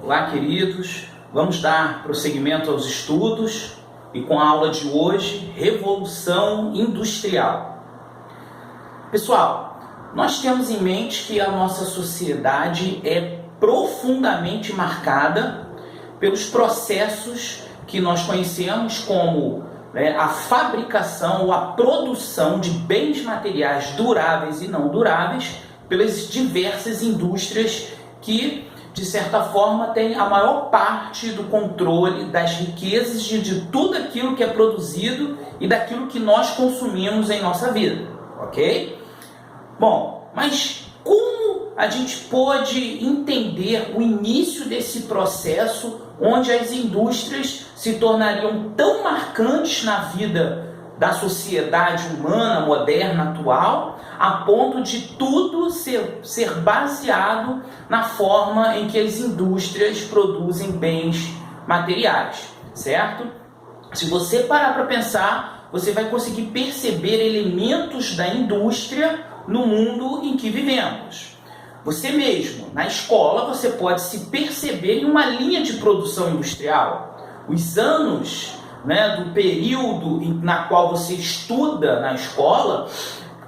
Olá, queridos. Vamos dar prosseguimento aos estudos e com a aula de hoje, Revolução Industrial. Pessoal, nós temos em mente que a nossa sociedade é profundamente marcada pelos processos que nós conhecemos como a fabricação ou a produção de bens materiais duráveis e não duráveis pelas diversas indústrias que, de certa forma, têm a maior parte do controle das riquezas de tudo aquilo que é produzido e daquilo que nós consumimos em nossa vida, ok? Bom, mas como a gente pode entender o início desse processo onde as indústrias se tornariam tão marcantes na vida da sociedade humana moderna atual, a ponto de tudo ser baseado na forma em que as indústrias produzem bens materiais, certo? Se você parar para pensar, você vai conseguir perceber elementos da indústria no mundo em que vivemos. Você mesmo, na escola, você pode se perceber em uma linha de produção industrial. Os anos do período na qual você estuda na escola,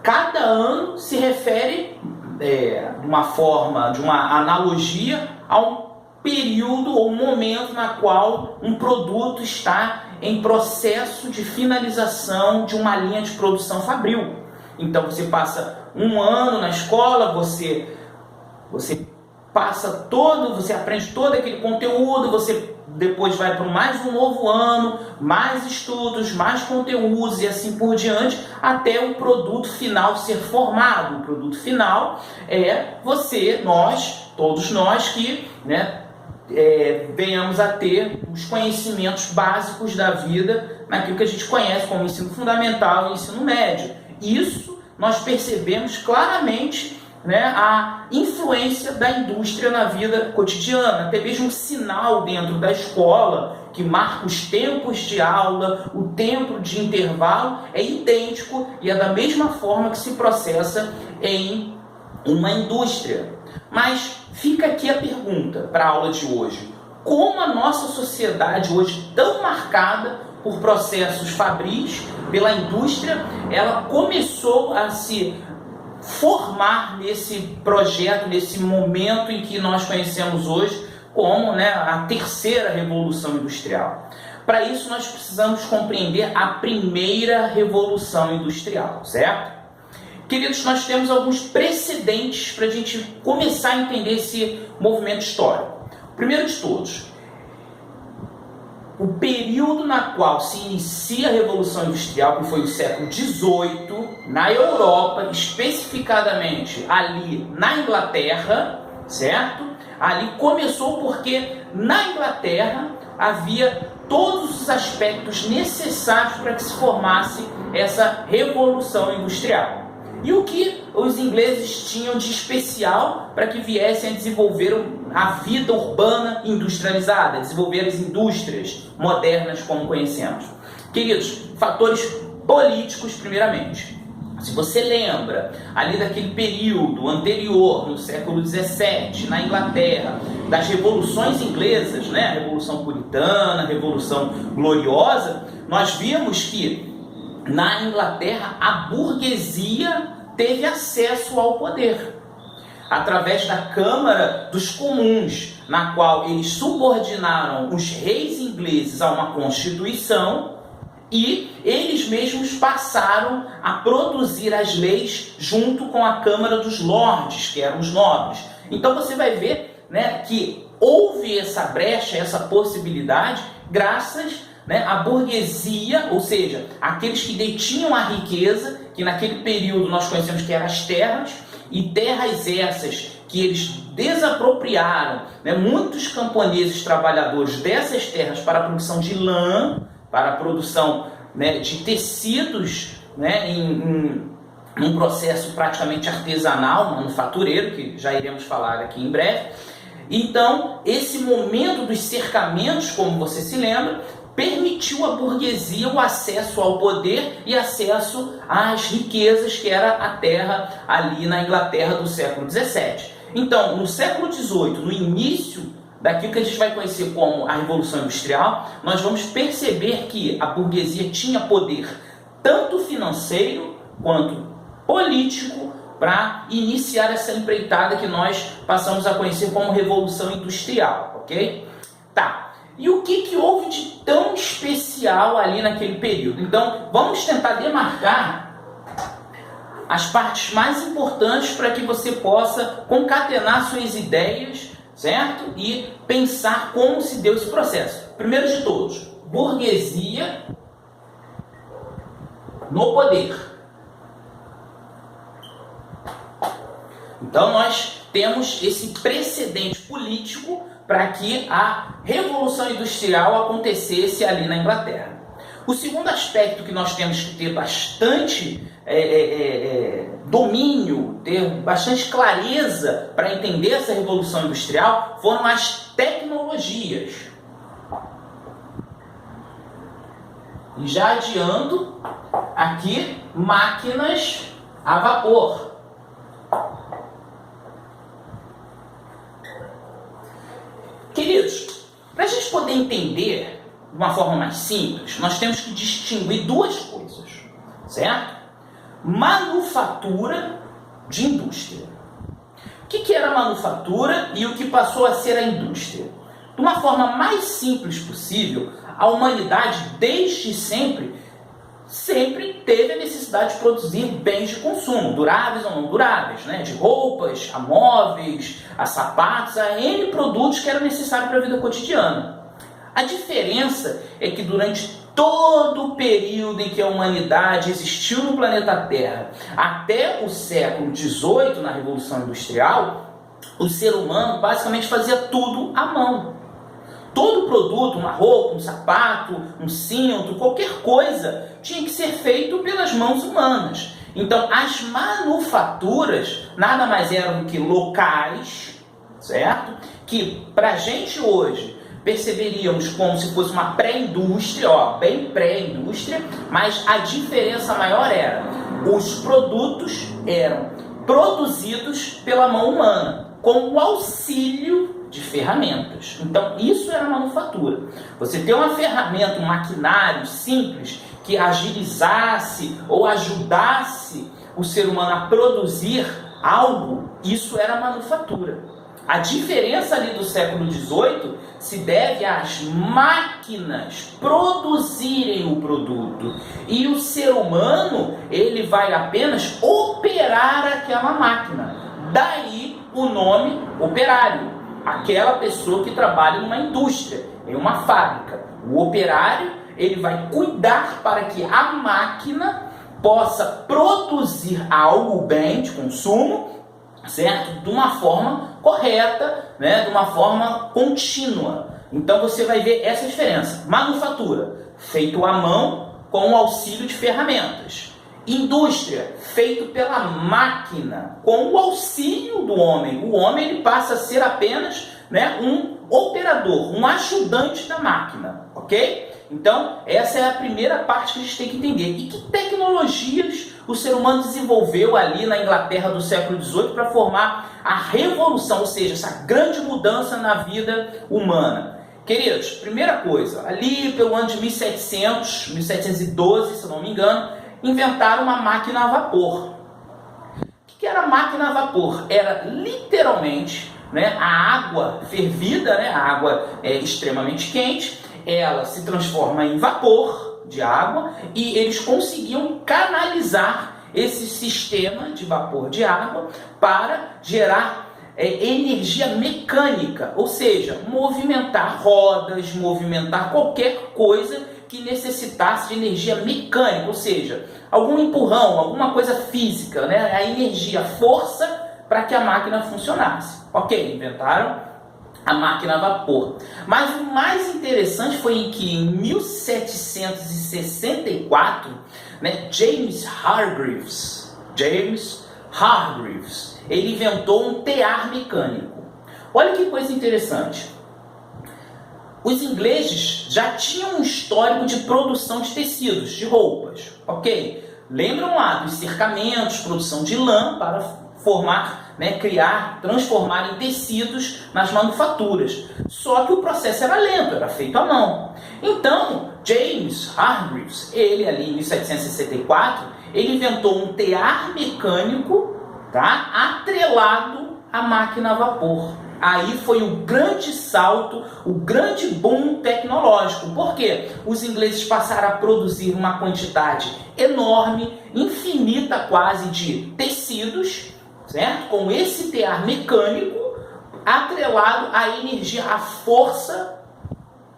cada ano se refere de uma analogia a um período ou momento na qual um produto está em processo de finalização de uma linha de produção fabril. Então você passa um ano na escola, você aprende todo aquele conteúdo, você depois vai para mais um novo ano, mais estudos, mais conteúdos e assim por diante, até o produto final ser formado. O produto final é todos nós que venhamos a ter os conhecimentos básicos da vida naquilo que a gente conhece como ensino fundamental e ensino médio. Isso nós percebemos claramente a influência da indústria na vida cotidiana, até mesmo um sinal dentro da escola que marca os tempos de aula, o tempo de intervalo é idêntico e é da mesma forma que se processa em uma indústria. Mas fica aqui a pergunta para a aula de hoje: como a nossa sociedade hoje, tão marcada por processos fabris, pela indústria, ela começou a se formar nesse projeto, nesse momento em que nós conhecemos hoje como a terceira revolução industrial. Para isso nós precisamos compreender a primeira revolução industrial, certo? Queridos, nós temos alguns precedentes para a gente começar a entender esse movimento histórico. O primeiro de todos, o período na qual se inicia a Revolução Industrial, que foi o século XVIII, na Europa, especificadamente ali na Inglaterra, certo? Ali começou porque na Inglaterra havia todos os aspectos necessários para que se formasse essa Revolução Industrial. E o que os ingleses tinham de especial para que viessem a desenvolver a vida urbana industrializada, desenvolver as indústrias modernas como conhecemos? Queridos, fatores políticos primeiramente. Se você lembra ali daquele período anterior, no século XVII, na Inglaterra, das revoluções inglesas, a Revolução Puritana, a Revolução Gloriosa, nós vimos que na Inglaterra a burguesia teve acesso ao poder através da Câmara dos Comuns, na qual eles subordinaram os reis ingleses a uma constituição e eles mesmos passaram a produzir as leis junto com a Câmara dos Lordes, que eram os nobres. Então você vai ver que houve essa brecha, essa possibilidade, graças a burguesia, ou seja, aqueles que detinham a riqueza, que naquele período nós conhecemos que eram as terras, e terras essas que eles desapropriaram, muitos camponeses trabalhadores dessas terras para a produção de lã, para a produção de tecidos, em um processo praticamente artesanal, manufatureiro, que já iremos falar aqui em breve. Então, esse momento dos cercamentos, como você se lembra, permitiu à burguesia o acesso ao poder e acesso às riquezas que era a terra ali na Inglaterra do século XVII. Então, no século XVIII, no início daquilo que a gente vai conhecer como a Revolução Industrial, nós vamos perceber que a burguesia tinha poder tanto financeiro quanto político para iniciar essa empreitada que nós passamos a conhecer como Revolução Industrial, ok? Tá. E o que houve de tão especial ali naquele período? Então, vamos tentar demarcar as partes mais importantes para que você possa concatenar suas ideias, certo? E pensar como se deu esse processo. Primeiro de todos, burguesia no poder. Então nós temos esse precedente político para que a Revolução Industrial acontecesse ali na Inglaterra. O segundo aspecto que nós temos que ter bastante domínio, ter bastante clareza para entender essa Revolução Industrial foram as tecnologias. E já adianto aqui, máquinas a vapor. Queridos, para a gente poder entender de uma forma mais simples, nós temos que distinguir duas coisas, certo? Manufatura de indústria. O que era manufatura e o que passou a ser a indústria? De uma forma mais simples possível, a humanidade desde sempre teve a necessidade de produzir bens de consumo, duráveis ou não duráveis, né? De roupas, a móveis, a sapatos, a N produtos que eram necessários para a vida cotidiana. A diferença é que durante todo o período em que a humanidade existiu no planeta Terra, até o século XVIII, na Revolução Industrial, o ser humano basicamente fazia tudo à mão. Todo produto, uma roupa, um sapato, um cinto, qualquer coisa, tinha que ser feito pelas mãos humanas. Então, as manufaturas nada mais eram do que locais, certo? Que, para a gente hoje, perceberíamos como se fosse uma pré-indústria, bem pré-indústria, mas a diferença maior era, os produtos eram produzidos pela mão humana, com o auxílio de ferramentas. Então, isso era manufatura. Você ter uma ferramenta, um maquinário simples que agilizasse ou ajudasse o ser humano a produzir algo, isso era manufatura. A diferença ali do século XVIII se deve às máquinas produzirem o produto. E o ser humano, ele vai apenas operar aquela máquina. Daí o nome operário. Aquela pessoa que trabalha numa indústria, em uma fábrica. O operário, ele vai cuidar para que a máquina possa produzir algo, bem de consumo, certo? De uma forma correta, né? De uma forma contínua. Então você vai ver essa diferença. Manufatura, feito à mão com o auxílio de ferramentas. Indústria, feito pela máquina, com o auxílio do homem. O homem ele passa a ser apenas, né, um operador, um ajudante da máquina, ok? Então, essa é a primeira parte que a gente tem que entender. E que tecnologias o ser humano desenvolveu ali na Inglaterra do século XVIII para formar a revolução, ou seja, essa grande mudança na vida humana? Queridos, primeira coisa, ali pelo ano de 1712, se eu não me engano, inventaram uma máquina a vapor. O que era a máquina a vapor? Era literalmente, né, a água fervida, né, a água extremamente quente, ela se transforma em vapor de água e eles conseguiam canalizar esse sistema de vapor de água para gerar energia mecânica, ou seja, movimentar rodas, movimentar qualquer coisa que necessitasse de energia mecânica, ou seja, algum empurrão, alguma coisa física, né? A energia, a força para que a máquina funcionasse. Ok, inventaram a máquina a vapor. Mas o mais interessante foi que em 1764, né, James Hargreaves, ele inventou um tear mecânico. Olha que coisa interessante. Os ingleses já tinham um histórico de produção de tecidos, de roupas, ok? Lembram lá dos cercamentos, produção de lã para formar né, transformar em tecidos nas manufaturas. Só que o processo era lento, era feito à mão. Então, James Hargreaves, ele ali em 1764, ele inventou um tear mecânico, tá, atrelado à máquina a vapor. Aí foi o grande salto, o grande boom tecnológico. Por quê? Os ingleses passaram a produzir uma quantidade enorme, infinita quase, de tecidos, certo? Com esse tear mecânico atrelado à energia, à força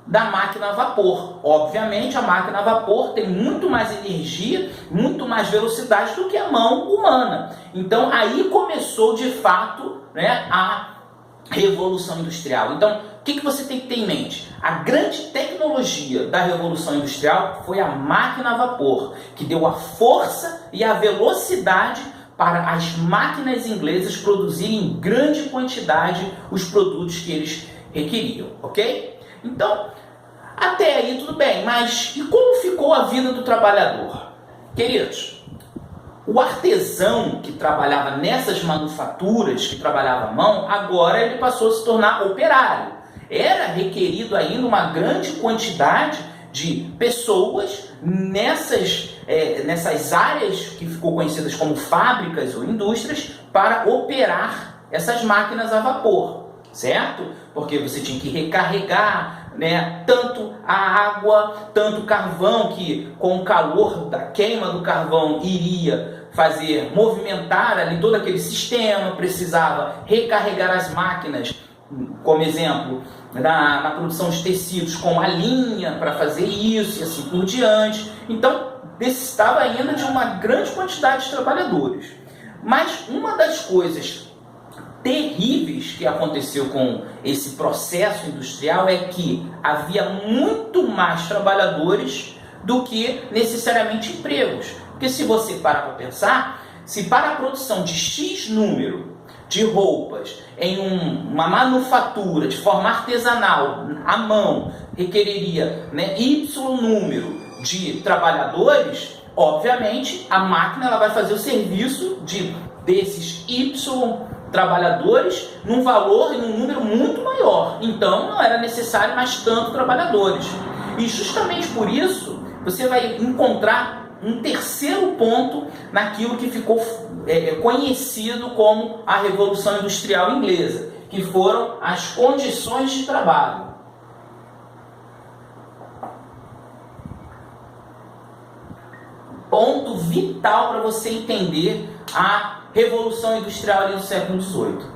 da máquina a vapor. Obviamente, a máquina a vapor tem muito mais energia, muito mais velocidade do que a mão humana. Então, aí começou, de fato, né, a Revolução Industrial. Então, o que você tem que ter em mente? A grande tecnologia da Revolução Industrial foi a máquina a vapor, que deu a força e a velocidade para as máquinas inglesas produzirem em grande quantidade os produtos que eles requeriam, ok? Então, até aí tudo bem, mas e como ficou a vida do trabalhador? Queridos, o artesão que trabalhava nessas manufaturas, que trabalhava à mão, agora ele passou a se tornar operário. Era requerido ainda uma grande quantidade de pessoas nessas áreas que ficou conhecidas como fábricas ou indústrias para operar essas máquinas a vapor, certo? Porque você tinha que recarregar, né, tanto a água, tanto o carvão, que com o calor da queima do carvão iria movimentar ali todo aquele sistema, precisava recarregar as máquinas, como exemplo, na produção de tecidos com a linha para fazer isso e assim por diante. Então, necessitava ainda de uma grande quantidade de trabalhadores. Mas uma das coisas terríveis que aconteceu com esse processo industrial é que havia muito mais trabalhadores do que necessariamente empregos. Porque se você parar para pensar, se para a produção de X número de roupas em uma manufatura de forma artesanal, à mão, requeriria, né, Y número de trabalhadores, obviamente a máquina ela vai fazer o serviço desses Y trabalhadores num valor e num número muito maior. Então não era necessário mais tanto trabalhadores. E justamente por isso você vai encontrar um terceiro ponto naquilo que ficou conhecido como a Revolução Industrial Inglesa, que foram as condições de trabalho. Ponto vital para você entender a Revolução Industrial ali no século XVIII.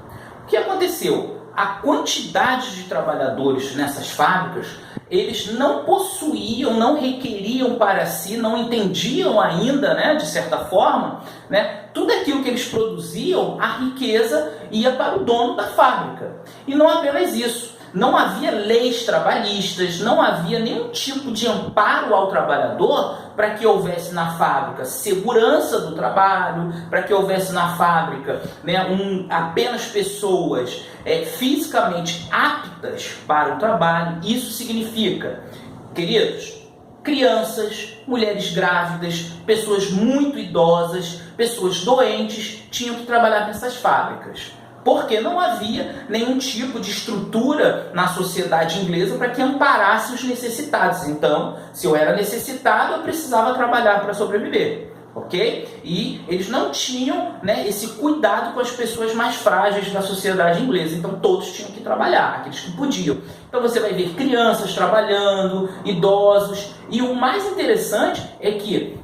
O que aconteceu? A quantidade de trabalhadores nessas fábricas, eles não possuíam, não requeriam para si, não entendiam ainda, né, de certa forma, né, tudo aquilo que eles produziam, a riqueza ia para o dono da fábrica. E não apenas isso, não havia leis trabalhistas, não havia nenhum tipo de amparo ao trabalhador para que houvesse na fábrica segurança do trabalho, para que houvesse na fábrica, né, apenas pessoas fisicamente aptas para o trabalho. Isso significa, queridos, crianças, mulheres grávidas, pessoas muito idosas, pessoas doentes tinham que trabalhar nessas fábricas. Porque não havia nenhum tipo de estrutura na sociedade inglesa para que amparasse os necessitados. Então, se eu era necessitado, eu precisava trabalhar para sobreviver, ok? E eles não tinham, né, esse cuidado com as pessoas mais frágeis da sociedade inglesa. Então, todos tinham que trabalhar, aqueles que podiam. Então, você vai ver crianças trabalhando, idosos. E o mais interessante é que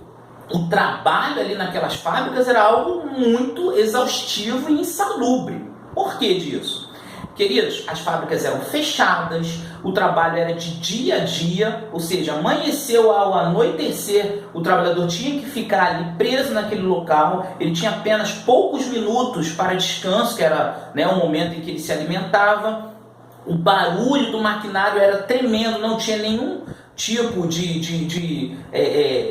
o trabalho ali naquelas fábricas era algo muito exaustivo e insalubre. Por que disso? Queridos, as fábricas eram fechadas, o trabalho era de dia a dia, ou seja, amanheceu ao anoitecer, o trabalhador tinha que ficar ali preso naquele local, ele tinha apenas poucos minutos para descanso, que era, né, o momento em que ele se alimentava. O barulho do maquinário era tremendo, não tinha nenhum tipo de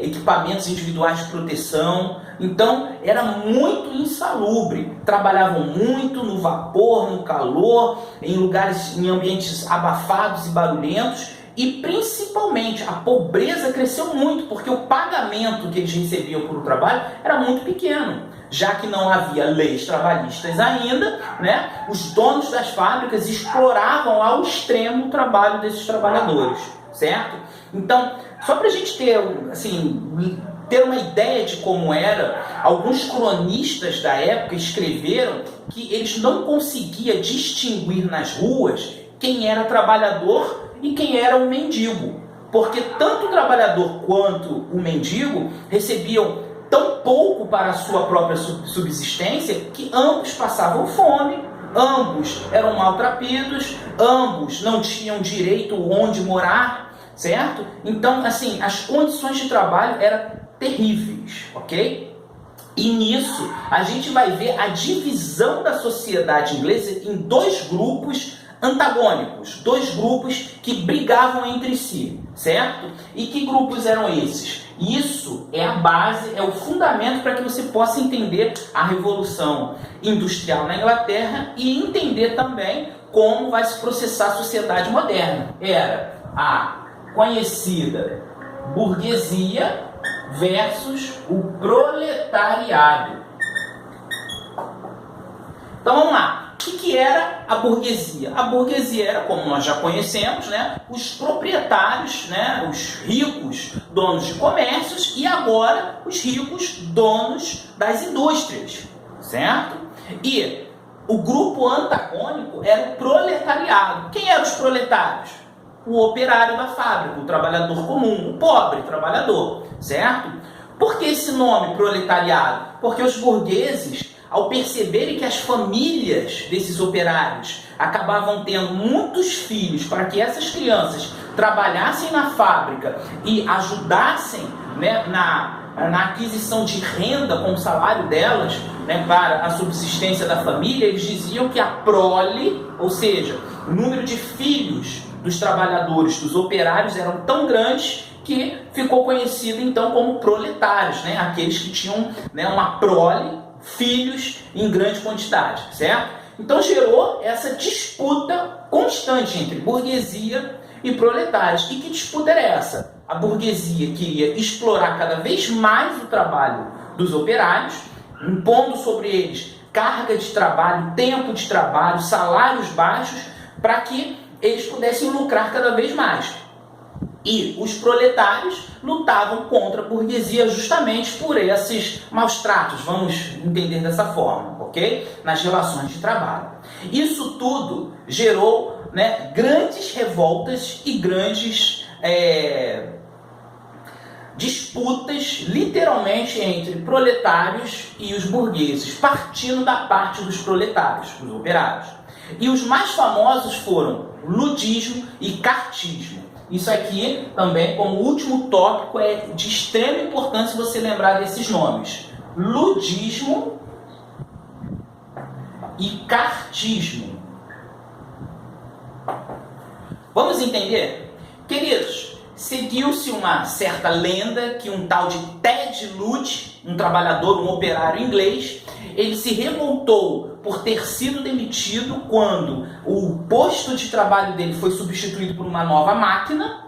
equipamentos individuais de proteção. Então era muito insalubre, trabalhavam muito no vapor, no calor, em ambientes abafados e barulhentos, e principalmente a pobreza cresceu muito, porque o pagamento que eles recebiam por trabalho era muito pequeno. já que não havia leis trabalhistas ainda, né, os donos das fábricas exploravam ao extremo o trabalho desses trabalhadores, certo? Então, só para a gente ter, assim, ter uma ideia de como era, alguns cronistas da época escreveram que eles não conseguiam distinguir nas ruas quem era trabalhador e quem era um mendigo, porque tanto o trabalhador quanto o mendigo recebiam tão pouco para a sua própria subsistência que ambos passavam fome, ambos eram maltrapilhos, ambos não tinham direito onde morar, certo? Então, assim, as condições de trabalho eram terríveis, ok? E nisso a gente vai ver a divisão da sociedade inglesa em dois grupos antagônicos, dois grupos que brigavam entre si, certo? E que grupos eram esses? Isso é a base, é o fundamento para que você possa entender a Revolução Industrial na Inglaterra e entender também como vai se processar a sociedade moderna. Era a conhecida burguesia versus o proletariado. Então vamos lá. O que era a burguesia? A burguesia era, como nós já conhecemos, né, os proprietários, né, os ricos donos de comércios e agora os ricos donos das indústrias, certo? E o grupo antagônico era o proletariado. Quem eram os proletários? O operário da fábrica, o trabalhador comum, o pobre trabalhador, certo? Por que esse nome proletariado? Porque os burgueses, ao perceberem que as famílias desses operários acabavam tendo muitos filhos para que essas crianças trabalhassem na fábrica e ajudassem, né, na aquisição de renda com o salário delas, né, para a subsistência da família, eles diziam que a prole, ou seja, o número de filhos dos trabalhadores, dos operários, eram tão grandes que ficou conhecido então como proletários, né, aqueles que tinham, né, uma prole, filhos em grande quantidade, certo? Então gerou essa disputa constante entre burguesia e proletários. E que disputa era essa? A burguesia queria explorar cada vez mais o trabalho dos operários, impondo sobre eles carga de trabalho, tempo de trabalho, salários baixos, para que eles pudessem lucrar cada vez mais. E os proletários lutavam contra a burguesia justamente por esses maus tratos, vamos entender dessa forma, ok? Nas relações de trabalho. Isso tudo gerou, né, grandes revoltas e grandes disputas, literalmente, entre proletários e os burgueses, partindo da parte dos proletários, dos operários. E os mais famosos foram ludismo e cartismo. Isso aqui também, como último tópico, é de extrema importância você lembrar desses nomes. Ludismo e cartismo. Vamos entender? Queridos, seguiu-se uma certa lenda que um tal de Ted Lud, um trabalhador, um operário inglês, ele se revoltou por ter sido demitido quando o posto de trabalho dele foi substituído por uma nova máquina,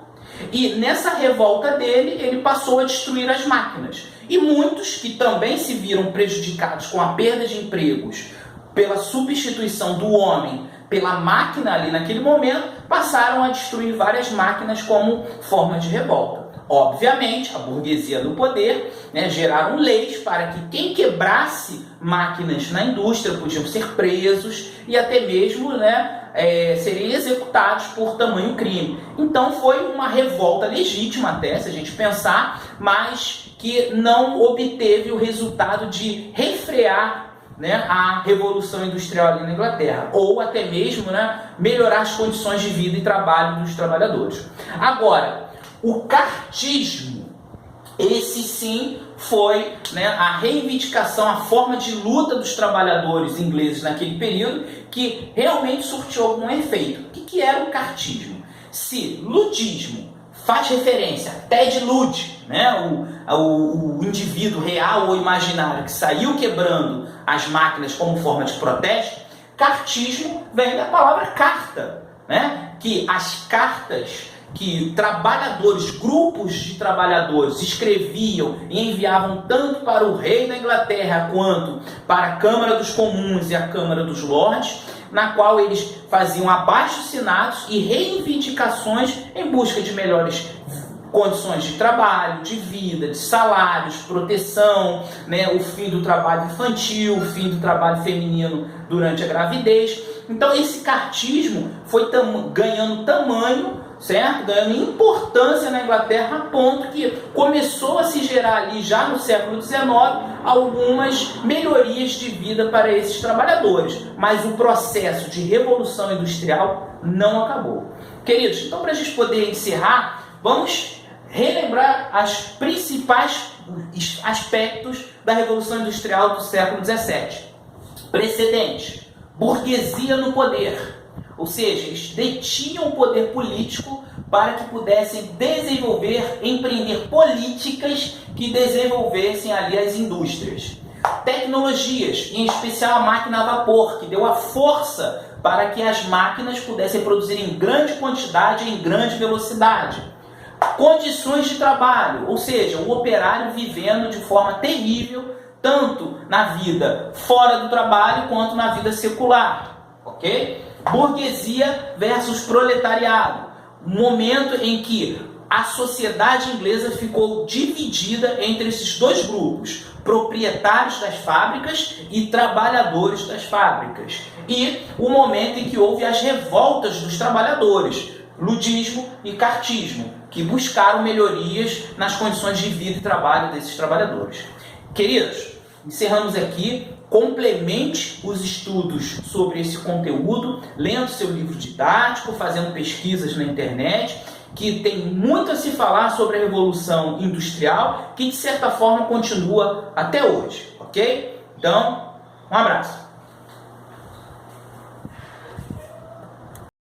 e nessa revolta dele, ele passou a destruir as máquinas. E muitos que também se viram prejudicados com a perda de empregos pela substituição do homem pela máquina ali naquele momento, passaram a destruir várias máquinas como forma de revolta. Obviamente, a burguesia do poder, né, geraram leis para que quem quebrasse máquinas na indústria podiam ser presos e até mesmo, né, seriam executados por tamanho crime. Então foi uma revolta legítima até, se a gente pensar, mas que não obteve o resultado de refrear, né, a Revolução Industrial ali na Inglaterra, ou até mesmo, né, melhorar as condições de vida e trabalho dos trabalhadores. Agora, o cartismo, esse sim foi, né, a reivindicação, a forma de luta dos trabalhadores ingleses naquele período, que realmente surtiu algum efeito. O que era o cartismo? Se ludismo faz referência a Ted Lud, né, o indivíduo real ou imaginário que saiu quebrando as máquinas como forma de protesto, cartismo vem da palavra carta, né, que as cartas que trabalhadores, grupos de trabalhadores escreviam e enviavam tanto para o rei da Inglaterra quanto para a Câmara dos Comuns e a Câmara dos Lordes, na qual eles faziam abaixo-assinados e reivindicações em busca de melhores condições de trabalho, de vida, de salários, proteção, né, o fim do trabalho infantil, o fim do trabalho feminino durante a gravidez. Então esse cartismo foi ganhando tamanho, certo? Ganhando importância na Inglaterra, a ponto que começou a se gerar ali já no século XIX algumas melhorias de vida para esses trabalhadores. Mas o processo de revolução industrial não acabou. Queridos, então para a gente poder encerrar, vamos relembrar os principais aspectos da Revolução Industrial do século XVII. Precedente: burguesia no poder. Ou seja, eles detinham o poder político para que pudessem desenvolver, empreender políticas que desenvolvessem ali as indústrias. Tecnologias, em especial a máquina a vapor, que deu a força para que as máquinas pudessem produzir em grande quantidade e em grande velocidade. Condições de trabalho, ou seja, o operário vivendo de forma terrível, tanto na vida fora do trabalho quanto na vida secular, ok? Burguesia versus proletariado, momento em que a sociedade inglesa ficou dividida entre esses dois grupos, proprietários das fábricas e trabalhadores das fábricas, e o momento em que houve as revoltas dos trabalhadores, ludismo e cartismo, que buscaram melhorias nas condições de vida e trabalho desses trabalhadores. Queridos, encerramos aqui. Complemente os estudos sobre esse conteúdo, lendo seu livro didático, fazendo pesquisas na internet, que tem muito a se falar sobre a Revolução Industrial, que de certa forma continua até hoje, ok? Então, um abraço.